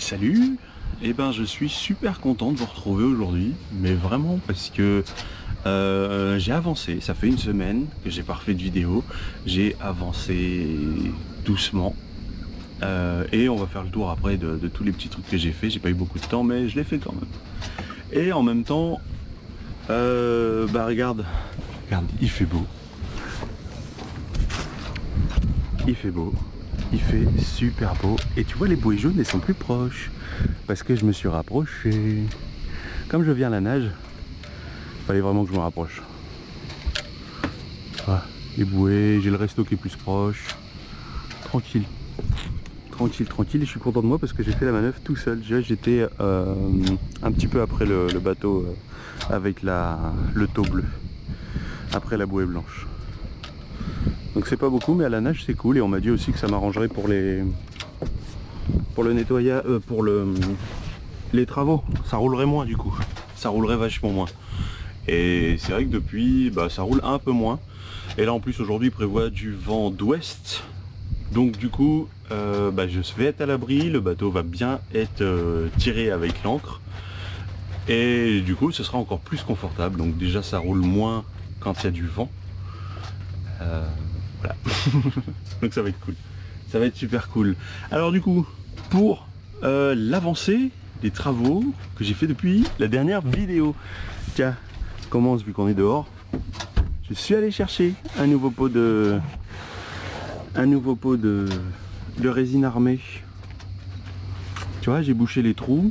Salut. Eh ben je suis super content de vous retrouver aujourd'hui, mais vraiment parce que j'ai avancé, ça fait une semaine que j'ai pas refait de vidéo, j'ai avancé doucement et on va faire le tour après de tous les petits trucs que j'ai fait. J'ai pas eu beaucoup de temps mais je l'ai fait quand même. Et en même temps, bah regarde, il fait beau. Il fait beau. Il fait super beau et tu vois les bouées jaunes elles sont plus proches parce que je me suis rapproché. Comme je viens à la nage, il fallait vraiment que je me rapproche. Ah, les bouées, j'ai le resto qui est plus proche. Tranquille, tranquille et je suis content de moi parce que j'ai fait la manœuvre tout seul. J'étais un petit peu après le bateau avec le taux bleu, après la bouée blanche. Donc c'est pas beaucoup mais à la nage c'est cool et on m'a dit aussi que ça m'arrangerait pour le nettoyage, les travaux. Ça roulerait moins du coup, ça roulerait vachement moins. Et c'est vrai que depuis, ça roule un peu moins. Et là en plus aujourd'hui il prévoit du vent d'ouest. Donc du coup, je vais être à l'abri, le bateau va bien être tiré avec l'ancre. Et du coup ce sera encore plus confortable. Donc déjà ça roule moins quand il y a du vent. Voilà. Donc ça va être cool, ça va être super cool. Alors du coup pour l'avancée des travaux que j'ai fait depuis la dernière vidéo, tiens, on commence vu qu'on est dehors. Je suis allé chercher un nouveau pot de résine armée. Tu vois, j'ai bouché les trous,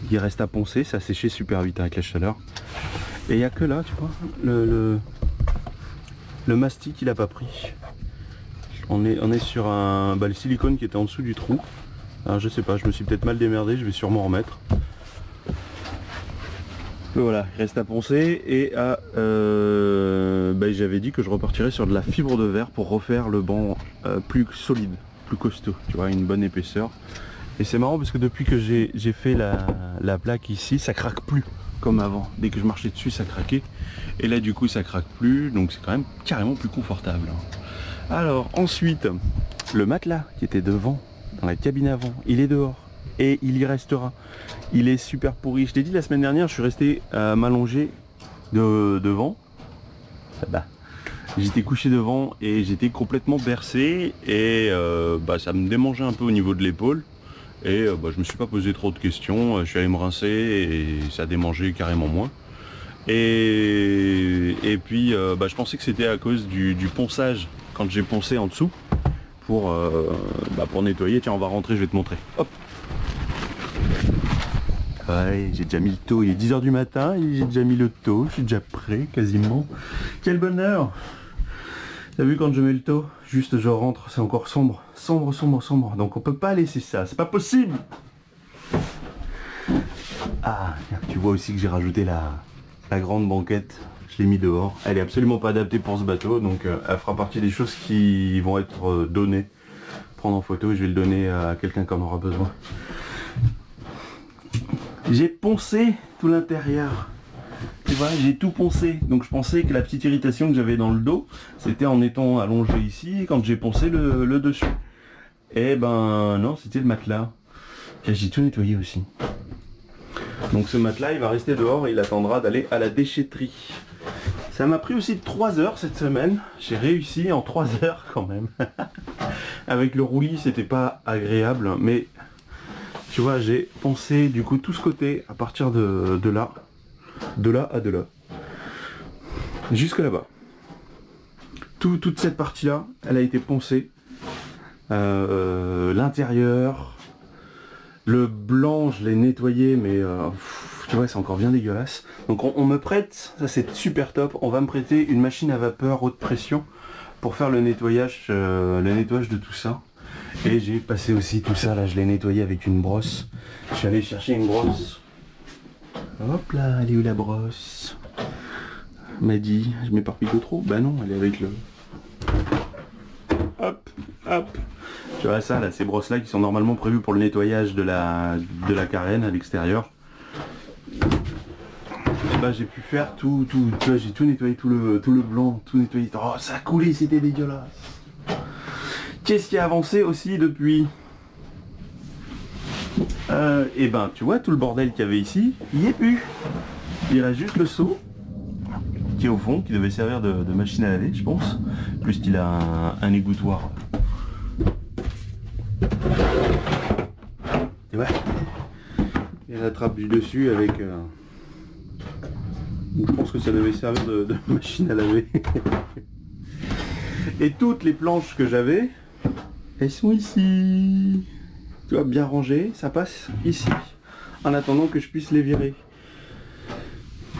il reste à poncer, ça a séché super vite avec la chaleur. Et il n'y a que là, tu vois, le mastic il a pas pris. On est sur le silicone qui était en dessous du trou. Alors je sais pas, je me suis peut-être mal démerdé, je vais sûrement remettre. Mais voilà, il reste à poncer et j'avais dit que je repartirais sur de la fibre de verre pour refaire le banc plus solide, plus costaud, tu vois, une bonne épaisseur. Et c'est marrant parce que depuis que j'ai fait la plaque ici, ça craque plus comme avant. Dès que je marchais dessus, ça craquait. Et là du coup ça craque plus, donc c'est quand même carrément plus confortable. Alors ensuite, le matelas qui était devant, dans la cabine avant, il est dehors. Et il y restera. Il est super pourri. Je t'ai dit la semaine dernière, je suis resté m'allonger devant. J'étais couché devant et j'étais complètement bercé. Et ça me démangeait un peu au niveau de l'épaule. Et je me suis pas posé trop de questions. Je suis allé me rincer et ça démangeait carrément moins. Et puis je pensais que c'était à cause du ponçage quand j'ai poncé en dessous pour nettoyer. Tiens, on va rentrer, je vais te montrer. Hop. Ouais, j'ai déjà mis le taux, il est 10 h du matin et j'ai déjà mis le taux, je suis déjà prêt quasiment. Quel bonheur! T'as vu quand je mets le taux, juste je rentre, c'est encore sombre, sombre. Donc on peut pas laisser ça, c'est pas possible. Ah, tu vois aussi que j'ai rajouté la grande banquette, je l'ai mis dehors. Elle est absolument pas adaptée pour ce bateau, donc elle fera partie des choses qui vont être données, prendre en photo et je vais le donner à quelqu'un qui en aura besoin. J'ai poncé tout l'intérieur, tu vois, j'ai tout poncé. Donc je pensais que la petite irritation que j'avais dans le dos, c'était en étant allongé ici quand j'ai poncé le dessus. Et ben non, c'était le matelas. J'ai tout nettoyé aussi. Donc ce matelas il va rester dehors et il attendra d'aller à la déchetterie. Ça m'a pris aussi 3 heures cette semaine. J'ai réussi en 3 heures quand même. Avec le roulis c'était pas agréable, mais tu vois, j'ai poncé du coup tout ce côté à partir de là à de là, jusque là-bas. Toute cette partie-là, elle a été poncée. L'intérieur, le blanc, je l'ai nettoyé, mais tu vois, c'est encore bien dégueulasse. Donc on me prête, ça c'est super top, on va me prêter une machine à vapeur haute pression pour faire le nettoyage de tout ça. Et j'ai passé aussi tout ça, là je l'ai nettoyé avec une brosse. Je suis allé chercher une brosse. Hop là, elle est où la brosse? M'a dit, je m'éparpille de trop? Bah non, elle est avec le... Hop. Tu vois ça, là, ces brosses là qui sont normalement prévues pour le nettoyage de la carène à l'extérieur. J'ai pu faire tout, tu vois, j'ai tout nettoyé, tout le blanc, tout nettoyé. Oh, ça a coulé, c'était dégueulasse. Qu'est-ce qui a avancé aussi depuis? Et ben tu vois tout le bordel qu'il y avait ici, il n'y est plus. Il reste juste le seau qui est au fond, qui devait servir de machine à laver je pense. Plus qu'il a un égouttoir. Tu vois, il y a la trappe du dessus avec... Je pense que ça devait servir de machine à laver. Et toutes les planches que j'avais, elles sont ici. Tu vois, bien rangées, ça passe ici. En attendant que je puisse les virer.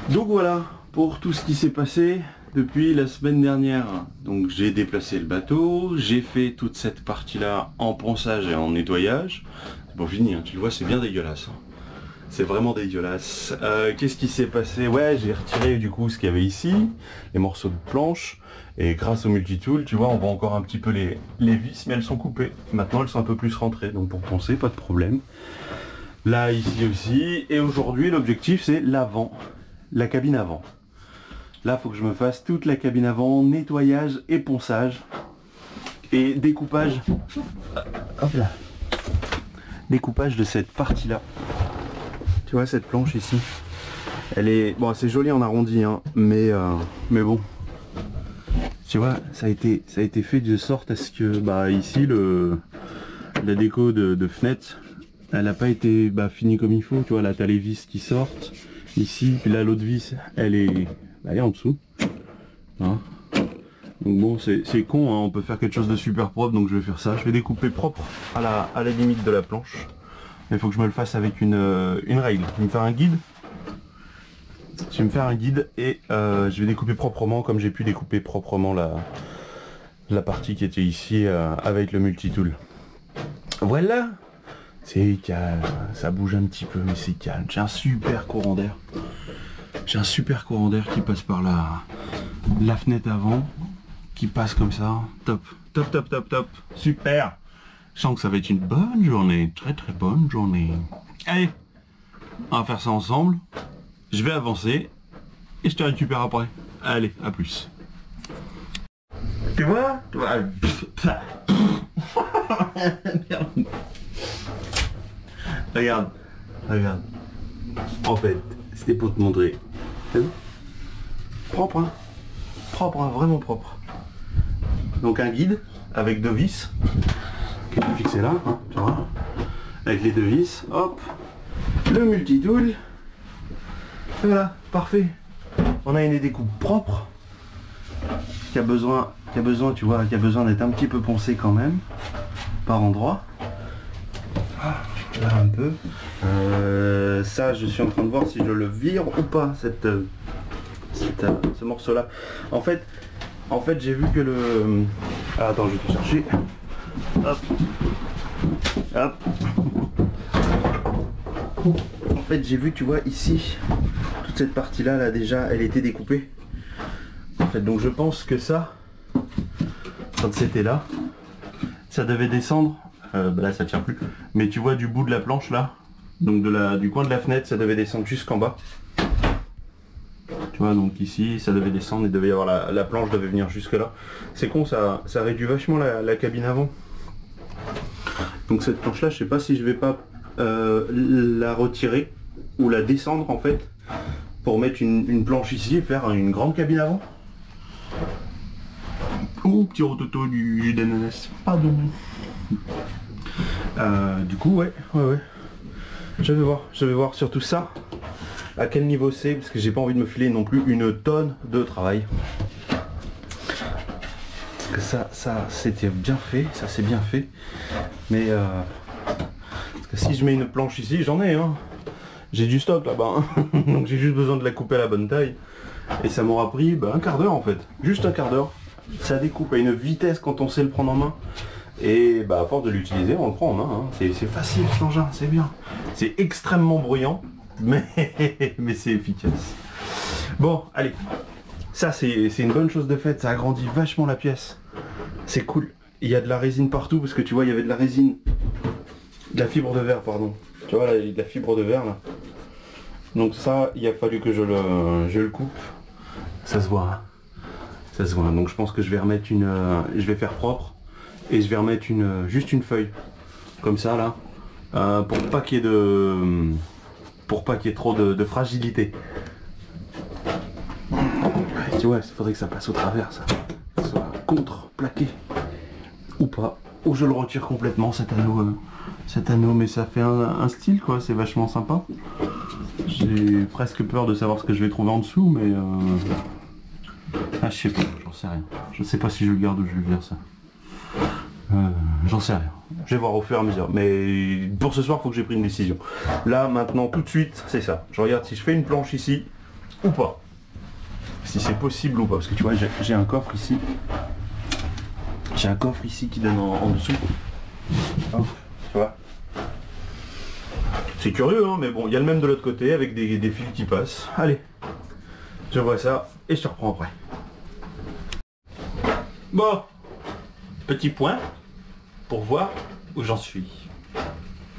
Donc voilà, pour tout ce qui s'est passé depuis la semaine dernière. Donc j'ai déplacé le bateau, j'ai fait toute cette partie-là en ponçage et en nettoyage. C'est pas fini, hein, tu le vois, c'est bien dégueulasse. Hein. C'est vraiment dégueulasse. Qu'est-ce qui s'est passé? Ouais, j'ai retiré du coup ce qu'il y avait ici, les morceaux de planche. Et grâce au multitool, tu vois, on voit encore un petit peu les vis, mais elles sont coupées. Maintenant, elles sont un peu plus rentrées, donc pour poncer, pas de problème. Là, ici aussi. Et aujourd'hui, l'objectif, c'est l'avant. La cabine avant. Là, il faut que je me fasse toute la cabine avant, nettoyage et ponçage. Et découpage. Hop là. Découpage de cette partie-là. Tu vois, cette planche ici. Elle est... Bon, c'est joli en arrondi, hein, mais bon. Tu vois, ça a été fait de sorte à ce que, bah, ici, la déco de fenêtre, elle n'a pas été finie comme il faut. Tu vois, là, t'as les vis qui sortent. Ici, puis là, l'autre vis, elle est en dessous. Hein, donc bon, c'est con, hein, on peut faire quelque chose de super propre, donc je vais faire ça. Je vais découper propre à la limite de la planche. Mais il faut que je me le fasse avec une règle. Je vais me faire un guide. Je vais me faire un guide et je vais découper proprement comme j'ai pu découper proprement la partie qui était ici avec le multitool. Voilà. C'est calme, ça bouge un petit peu mais c'est calme. J'ai un super courant d'air. J'ai un super courant d'air qui passe par la fenêtre avant, qui passe comme ça. Top, top, top, top, top. Super. Je sens que ça va être une bonne journée, très très bonne journée. Allez, on va faire ça ensemble. Je vais avancer et je te récupère après. Allez, à plus. Tu vois? Regarde, regarde. En fait, c'était pour te montrer. Propre, hein? Propre, hein? Vraiment propre. Donc un guide avec deux vis qui est fixé là, hein, tu vois, avec les deux vis. Hop, le multitool. Et voilà, parfait. On a une découpe propre qui a besoin, tu vois, qui a besoin d'être un petit peu poncé quand même par endroit. Là un peu. Ça, je suis en train de voir si je le vire ou pas ce morceau là. En fait j'ai vu que le... Ah, attends, je vais te chercher. Hop. Hop. En fait j'ai vu, tu vois, ici, toute cette partie là, là déjà, elle était découpée. En fait, donc je pense que ça, quand c'était là, ça devait descendre. Là ça tient plus. Mais tu vois du bout de la planche là, donc du coin de la fenêtre, ça devait descendre jusqu'en bas. Tu vois, donc ici ça devait descendre et devait y avoir la planche devait venir jusque là. C'est con, ça réduit vachement la cabine avant. Donc cette planche là, je sais pas si je vais pas la retirer ou la descendre en fait pour mettre une planche ici et faire une grande cabine avant. Oh, petit rototo du jus d'ananas, pardon. Du coup ouais. Je vais voir surtout ça à quel niveau c'est, parce que j'ai pas envie de me filer non plus une tonne de travail. Parce que ça c'était bien fait, ça c'est bien fait. Mais parce que si je mets une planche ici, j'en ai, hein. J'ai du stock là-bas, hein. Donc j'ai juste besoin de la couper à la bonne taille. Et ça m'aura pris un quart d'heure en fait. Juste un quart d'heure. Ça découpe à une vitesse quand on sait le prendre en main. Et à force de l'utiliser, on le prend en main. Hein. C'est facile cet engin, c'est bien. C'est extrêmement bruyant, mais c'est efficace. Bon, allez. Ça, c'est une bonne chose de fait. Ça agrandit vachement la pièce. C'est cool. Il y a de la résine partout, parce que tu vois, il y avait de la résine. De la fibre de verre, pardon. Tu vois, là, il y a de la fibre de verre, là. Donc ça, il a fallu que je le coupe. Ça se voit. Hein. Ça se voit. Donc je pense que je vais remettre je vais faire propre. Et je vais remettre juste une feuille. Comme ça, là. pour pas qu'il y ait de... pour pas qu'il y ait trop de fragilité. Tu vois, il faudrait que ça passe au travers, ça. Que ça soit contre-plaqué. Ou pas. Ou je le retire complètement, cet anneau, mais ça fait un style, quoi, c'est vachement sympa. J'ai presque peur de savoir ce que je vais trouver en dessous, mais... Ah, je sais pas, j'en sais rien. Je sais pas si je le garde ou je le vire, ça. J'en sais rien. Je vais voir au fur et à mesure. Mais pour ce soir, il faut que j'ai pris une décision. Là, maintenant, tout de suite, c'est ça. Je regarde si je fais une planche ici ou pas. Si c'est possible ou pas. Parce que tu vois, j'ai un coffre ici. J'ai un coffre ici qui donne en dessous. Hop, tu vois. C'est curieux, hein, mais bon, il y a le même de l'autre côté avec des fils qui passent. Allez, je vois ça et je te reprends après. Bon, petit point pour voir où j'en suis.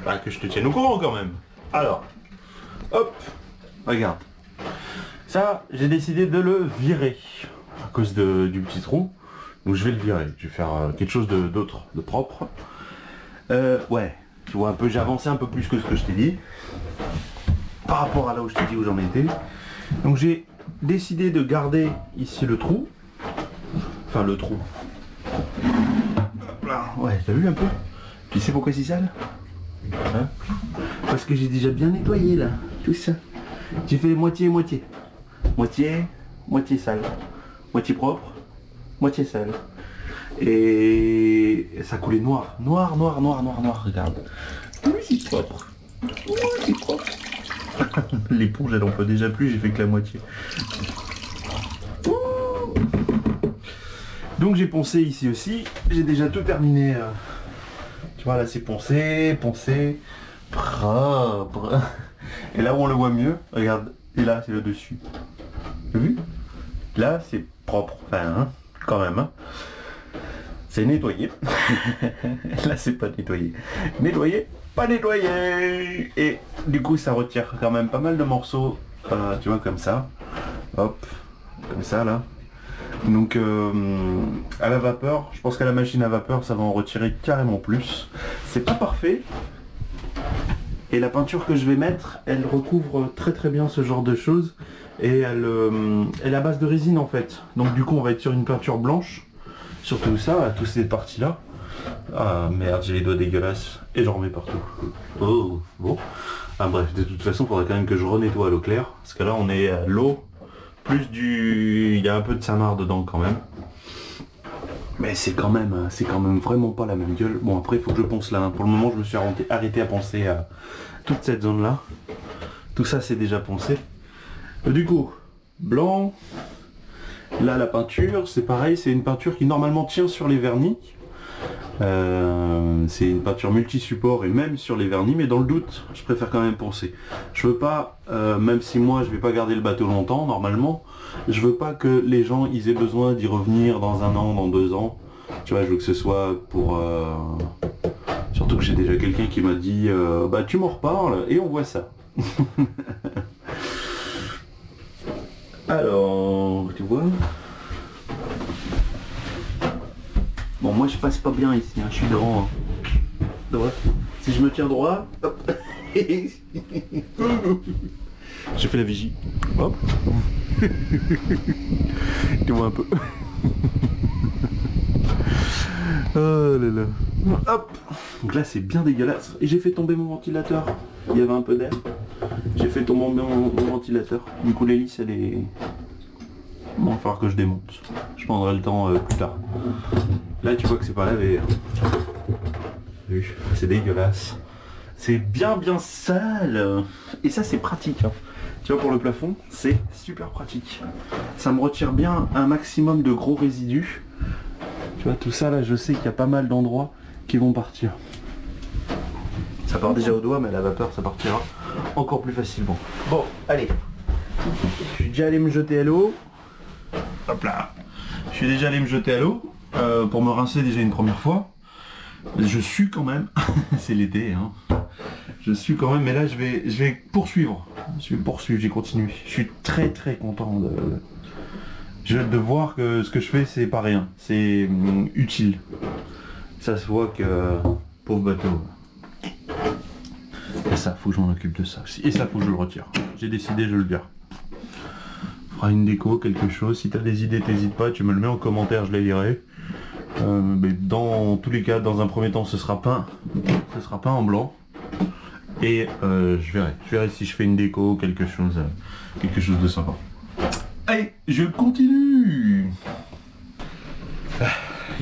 Enfin, que je te tienne au courant quand même. Alors, hop, regarde. Ça, j'ai décidé de le virer à cause du petit trou. Donc je vais le virer. Je vais faire quelque chose d'autre, de propre. Ouais, tu vois un peu, j'ai avancé un peu plus que ce que je t'ai dit. Par rapport à là où je t'ai dit où j'en étais. Donc j'ai décidé de garder ici le trou. Enfin le trou. Ouais, t'as vu un peu? Tu sais pourquoi c'est sale? Hein? Parce que j'ai déjà bien nettoyé là, tout ça. J'ai fait moitié-moitié. Moitié sale. Moitié propre, moitié sale. Et ça coulait noir. Noir, regarde. Oui, c'est propre. Oui, c'est propre. L'éponge elle en peut déjà plus, j'ai fait que la moitié. Donc j'ai poncé ici aussi, j'ai déjà tout terminé. Tu vois là c'est poncé, propre. Et là où on le voit mieux, regarde, et là c'est le dessus. Tu as vu? Là c'est propre, enfin hein, quand même. Hein. C'est nettoyé. Là c'est pas nettoyé. Nettoyé, pas nettoyé. Et du coup ça retire quand même pas mal de morceaux, tu vois comme ça. Hop, comme ça là. Donc à la vapeur, je pense qu'à la machine à vapeur ça va en retirer carrément plus. C'est pas parfait. Et la peinture que je vais mettre, elle recouvre très bien ce genre de choses. Et elle est à base de résine en fait. Donc du coup on va être sur une peinture blanche. Sur tout ça, toutes ces parties là. Ah merde, j'ai les doigts dégueulasses. Et j'en remets partout. Oh, bon. Ah bref, de toute façon il faudrait quand même que je renettoie à l'eau claire. Parce que là on est à l'eau. Plus du... Il y a un peu de samar dedans quand même. Mais c'est quand même vraiment pas la même gueule. Bon après il faut que je ponce là. Pour le moment je me suis arrêté à poncer à toute cette zone là. Tout ça c'est déjà poncé. Du coup, blanc. Là la peinture, c'est pareil, c'est une peinture qui normalement tient sur les vernis. C'est une peinture multi-support et même sur les vernis, mais dans le doute, je préfère quand même poncer. Je veux pas, même si moi je vais pas garder le bateau longtemps, normalement, je veux pas que les gens ils aient besoin d'y revenir dans 1 an, dans 2 ans. Tu vois, je veux que ce soit pour... Surtout que j'ai déjà quelqu'un qui m'a dit, bah tu m'en reparles et on voit ça. Alors, tu vois. Bon, moi je passe pas bien ici, hein. Je suis droit. Hein. Droit. Si je me tiens droit, hop. J'ai fait la vigie. Hop. Tu vois un peu. Oh là là. Hop. Donc là c'est bien dégueulasse. Et j'ai fait tomber mon ventilateur. Il y avait un peu d'air. J'ai fait tomber mon ventilateur. Du coup l'hélice elle est... Bon, il va falloir que je démonte. Je prendrai le temps plus tard. Là tu vois que c'est pas lavé. C'est dégueulasse. C'est bien sale. Et ça c'est pratique. Hein. Tu vois pour le plafond, c'est super pratique. Ça me retire bien un maximum de gros résidus. Tu vois tout ça là, je sais qu'il y a pas mal d'endroits qui vont partir. Ça part déjà au doigt mais à la vapeur ça partira encore plus facilement. Bon, allez. Je suis déjà allé me jeter à l'eau. Hop là. Je suis déjà allé me jeter à l'eau pour me rincer déjà une première fois. Je suis quand même, c'est l'été, hein. Je suis quand même, mais là je vais poursuivre. Je vais poursuivre, j'ai continué. Je suis très content de voir que ce que je fais c'est pas rien, c'est utile. Ça se voit que pauvre bateau. ça, faut que je m'en occupe de ça aussi. Et ça, faut que je le retire. J'ai décidé, je le vire. Fera une déco, quelque chose. Si t'as des idées, t'hésites pas, tu me le mets en commentaire, je les lirai. Mais dans tous les cas, dans un premier temps, ce sera peint en blanc. Et je verrai si je fais une déco, quelque chose de sympa. Allez, je continue.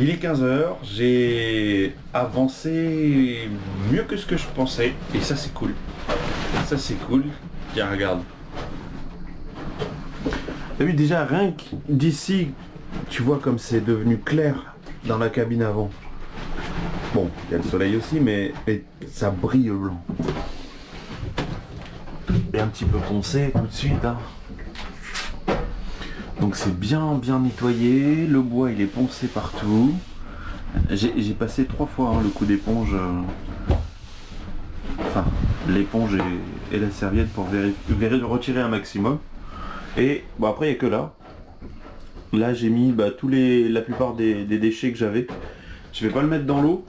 Il est 15h, j'ai avancé mieux que ce que je pensais, et ça c'est cool. Ça c'est cool. Tiens, regarde. T'as vu déjà rien que d'ici, tu vois comme c'est devenu clair dans la cabine avant. Bon, il y a le soleil aussi, mais ça brille au blanc. Et un petit peu poncé tout de suite, hein. Donc c'est bien nettoyé, le bois il est poncé partout. J'ai passé 3 fois hein, le coup d'éponge, enfin l'éponge et la serviette pour retirer un maximum. Et bon après il n'y a que là. Là j'ai mis la plupart des déchets que j'avais. Je vais pas le mettre dans l'eau.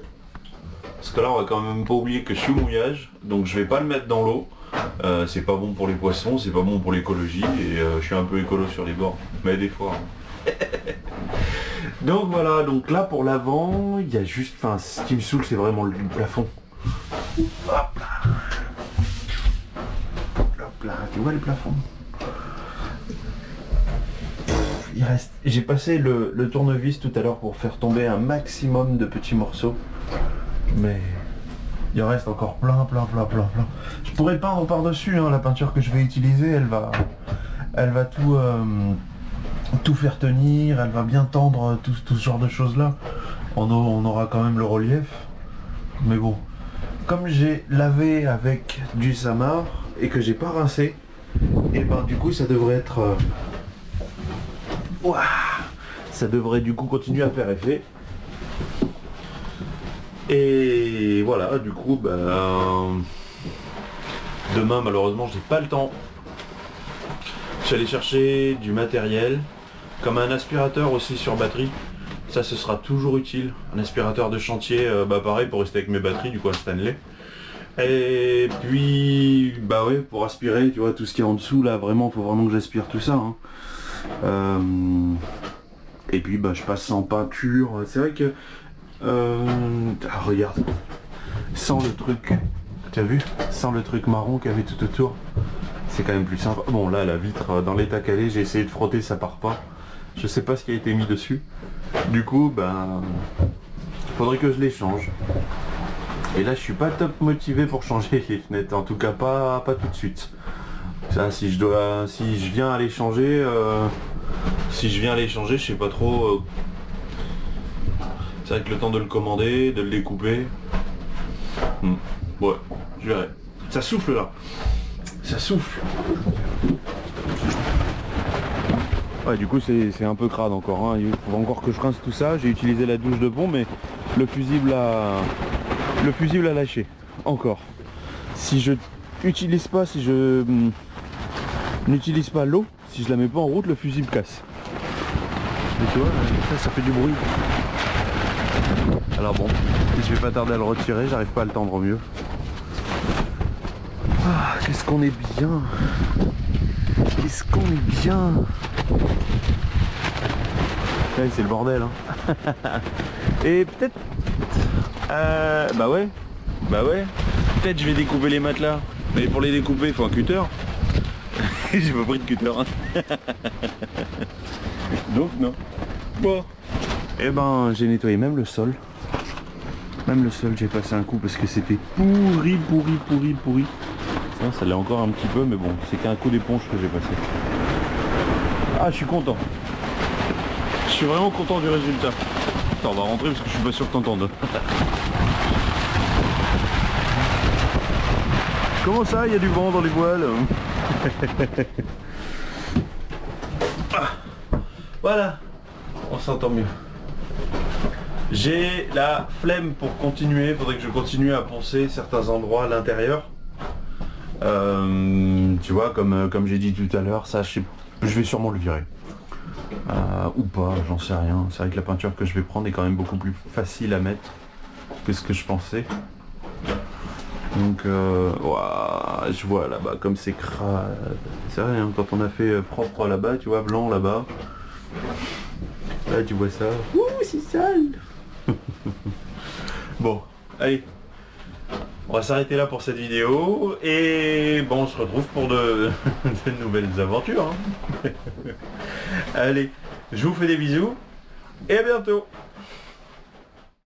Parce que là on va quand même pas oublier que je suis au mouillage. Donc je vais pas le mettre dans l'eau. C'est pas bon pour les poissons, c'est pas bon pour l'écologie et je suis un peu écolo sur les bords, mais des fois. Hein. Donc voilà, donc là pour l'avant, il y a juste, enfin ce qui me saoule c'est vraiment le plafond. Hop là. Hop là, tu vois le plafond. Il reste. J'ai passé le tournevis tout à l'heure pour faire tomber un maximum de petits morceaux, mais il en reste encore plein. Je pourrais peindre par-dessus, hein, la peinture que je vais utiliser, elle va tout faire tenir, elle va bien tendre tout ce genre de choses là. On aura quand même le relief. Mais bon, comme j'ai lavé avec du Samar et que j'ai pas rincé, et ben du coup ça devrait être... ça devrait du coup continuer à faire effet. Et voilà, du coup, demain malheureusement j'ai pas le temps. Je suis allé chercher du matériel, comme un aspirateur aussi sur batterie. Ça ce sera toujours utile. Un aspirateur de chantier, pareil pour rester avec mes batteries, du coup un Stanley. Et puis, ouais, pour aspirer, tu vois, tout ce qui est en dessous là, vraiment, faut vraiment que j'aspire tout ça. Hein. Et puis je passe en peinture. C'est vrai que... regarde, sans le truc, tu as vu, sans le truc marron qu'il y avait tout autour, c'est quand même plus sympa. Bon là la vitre dans l'état qu'elle est, j'ai essayé de frotter, ça part pas. Je sais pas ce qui a été mis dessus. Du coup faudrait que je les change. Et là je suis pas top motivé pour changer les fenêtres, en tout cas pas tout de suite. Ça si je viens à les changer, je sais pas trop. C'est vrai que le temps de le commander, de le découper. Ouais, je verrai. Ça souffle là. Ça souffle. Ouais, du coup c'est un peu crade encore. Hein. Il faut encore que je rince tout ça. J'ai utilisé la douche de pont, mais le fusible a lâché. Encore. Si je n'utilise pas l'eau, si je la mets pas en route, le fusible casse. Et tu vois, ça fait du bruit. Alors bon, je vais pas tarder à le retirer, j'arrive pas à le tendre mieux. Ah, qu'est-ce qu'on est bien. Qu'est-ce qu'on est bien. Ouais, c'est le bordel, hein. Et peut-être... ouais. Peut-être je vais découper les matelas. Mais pour les découper, il faut un cutter. J'ai pas pris de cutter, hein. Donc non. Bon. Et j'ai nettoyé même le sol. Même le sol, j'ai passé un coup parce que c'était pourri. Ça l'est encore un petit peu, mais bon, c'est qu'un coup d'éponge que j'ai passé. Ah, je suis content. Je suis vraiment content du résultat. Attends, on va rentrer parce que je suis pas sûr que t'entendes. Comment ça, il y a du vent dans les voiles? Voilà, on s'entend mieux. J'ai la flemme pour continuer, il faudrait que je continue à poncer certains endroits à l'intérieur. Tu vois, comme j'ai dit tout à l'heure, ça je vais sûrement le virer. Ou pas, j'en sais rien. C'est vrai que la peinture que je vais prendre est quand même beaucoup plus facile à mettre que ce que je pensais. Donc ouah, je vois là-bas comme c'est crade. C'est vrai, hein, quand on a fait propre là-bas, tu vois, blanc là-bas. Là tu vois ça. Ouh, c'est sale. Bon, allez. On va s'arrêter là pour cette vidéo. Et bon, on se retrouve pour de nouvelles aventures. Hein. Allez, je vous fais des bisous. Et à bientôt.